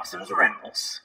Dawson's Rambles.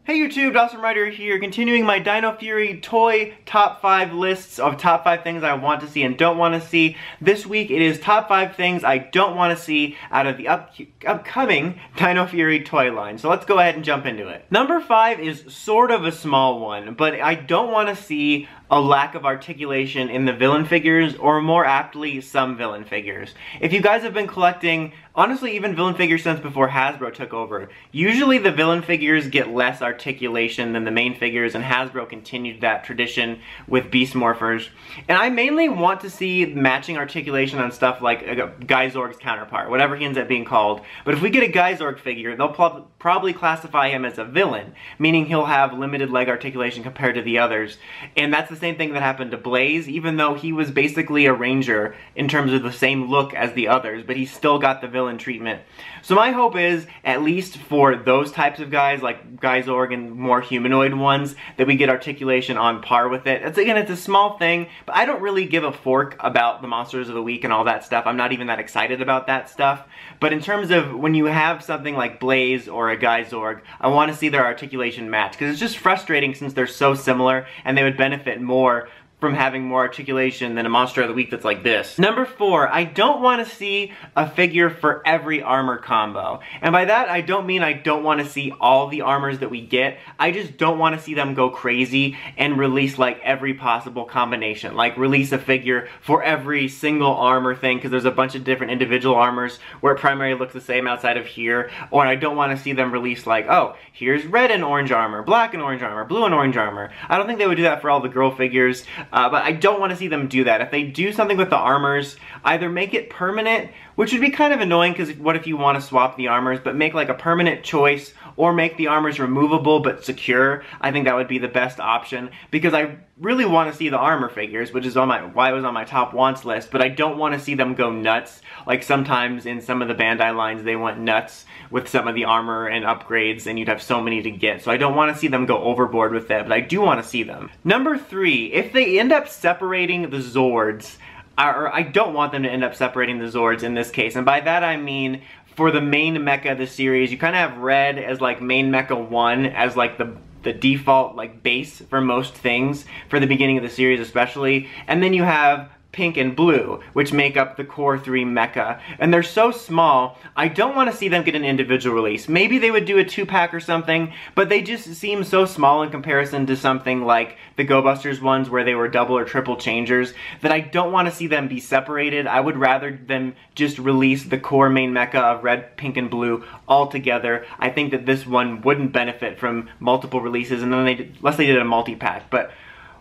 Hey YouTube, Dawson Ryder here, continuing my Dino Fury toy top 5 lists of top 5 things I want to see and don't want to see. This week it is top 5 things I don't want to see out of the upcoming Dino Fury toy line. So let's go ahead and jump into it. Number 5 is sort of a small one, but I don't want to see a lack of articulation in the villain figures, or more aptly, some villain figures. If you guys have been collecting, honestly, even villain figures since before Hasbro took over, usually the villain figures get less articulation than the main figures, and Hasbro continued that tradition with Beast Morphers. And I mainly want to see matching articulation on stuff like Geysorg's counterpart, whatever he ends up being called. But if we get a Geysorg figure, they'll probably classify him as a villain, meaning he'll have limited leg articulation compared to the others. And that's the same thing that happened to Blaze, even though he was basically a ranger in terms of the same look as the others, but he still got the villain treatment. So my hope is, at least for those types of guys, like Geysorg and more humanoid ones, that we get articulation on par with it. Again, it's a small thing, but I don't really give a fork about the Monsters of the Week and all that stuff. I'm not even that excited about that stuff. But in terms of when you have something like Blaze or a Geysorg, I want to see their articulation match, because it's just frustrating since they're so similar, and they would benefit more from having more articulation than a Monster of the Week that's like this. Number 4, I don't want to see a figure for every armor combo. And by that, I don't mean I don't want to see all the armors that we get. I just don't want to see them go crazy and release like every possible combination. Like release a figure for every single armor thing, because there's a bunch of different individual armors where it primarily looks the same outside of here. Or I don't want to see them release like, oh, here's red and orange armor, black and orange armor, blue and orange armor. I don't think they would do that for all the girl figures. But I don't want to see them do that. If they do something with the armors, either make it permanent, which would be kind of annoying because what if you want to swap the armors, but make like a permanent choice, or make the armors removable but secure. I think that would be the best option, because I really want to see the armor figures, which is why it was on my top wants list, but I don't want to see them go nuts. Like sometimes in some of the Bandai lines they went nuts with some of the armor and upgrades, and you'd have so many to get. So I don't want to see them go overboard with it, but I do want to see them. Number 3, if they end up separating the Zords, or I don't want them to end up separating the Zords in this case, and by that I mean for the main mecha of the series, you kind of have Red as like main mecha 1 as like the default like base for most things for the beginning of the series especially, and then you have Pink and Blue, which make up the core 3 mecha. And they're so small, I don't want to see them get an individual release. Maybe they would do a 2-pack or something, but they just seem so small in comparison to something like the Go Busters ones where they were double or triple changers, that I don't want to see them be separated. I would rather them just release the core main mecha of Red, Pink, and Blue all together. I think that this one wouldn't benefit from multiple releases, and then unless they did a multi-pack. But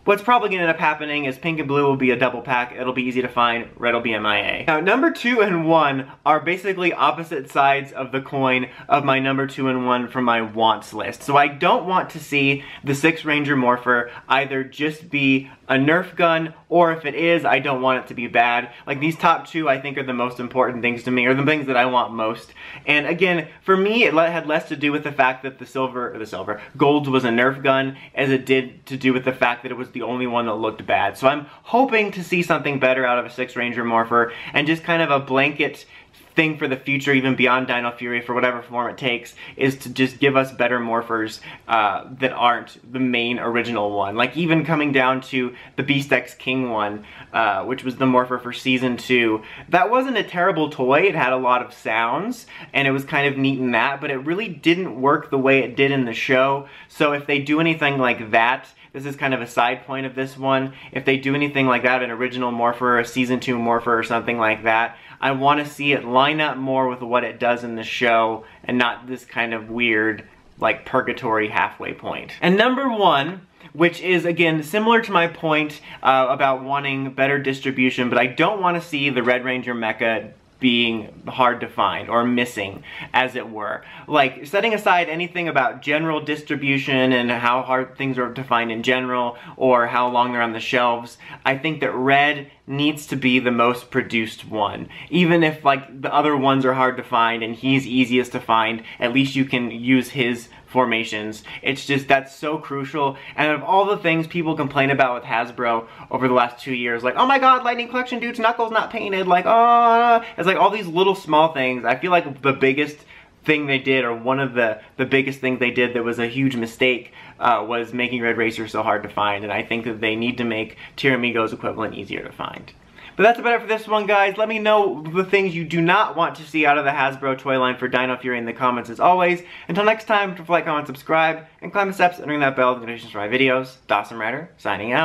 what's probably going to end up happening is Pink and Blue will be a double pack, it'll be easy to find, Red will be MIA. Now, number 2 and 1 are basically opposite sides of the coin of my number 2 and 1 from my wants list. So I don't want to see the 6 Ranger Morpher either just be a Nerf gun, or if it is, I don't want it to be bad. Like these top 2 I think are the most important things to me, or the things that I want most. And again, for me it had less to do with the fact that the Golds was a Nerf gun as it did to do with the fact that it was the only one that looked bad. So I'm hoping to see something better out of a 6 Ranger Morpher, and just kind of a blanket thing for the future, even beyond Dino Fury, for whatever form it takes, is to just give us better morphers that aren't the main original one. Like even coming down to the Beast X King one, which was the morpher for season 2. That wasn't a terrible toy, it had a lot of sounds, and it was kind of neat in that, but it really didn't work the way it did in the show. So if they do anything like that, this is kind of a side point of this one, if they do anything like that, an original morpher, a season 2 morpher, or something like that, I want to see it line up more with what it does in the show, and not this kind of weird, like, purgatory halfway point. And number 1, which is, again, similar to my point about wanting better distribution, but I don't want to see the Red Ranger mecha being hard to find, or missing, as it were. Like, setting aside anything about general distribution and how hard things are to find in general, or how long they're on the shelves, I think that Red needs to be the most produced one. Even if, like, the other ones are hard to find and he's easiest to find, at least you can use his formations. It's just, that's so crucial. And of all the things people complain about with Hasbro over the last 2 years, like, oh my god, Lightning Collection dude's knuckles not painted, like, oh, it's like all these little small things. I feel like the biggest thing they did, or one of the biggest things they did that was a huge mistake, was making Red Racer so hard to find, and I think that they need to make Tyramigo's equivalent easier to find. But that's about it for this one, guys. Let me know the things you do not want to see out of the Hasbro toy line for Dino Fury in the comments as always. Until next time, like, comment, subscribe, and climb the steps and ring that bell to get notifications for my videos. DaweSomeRider, signing out.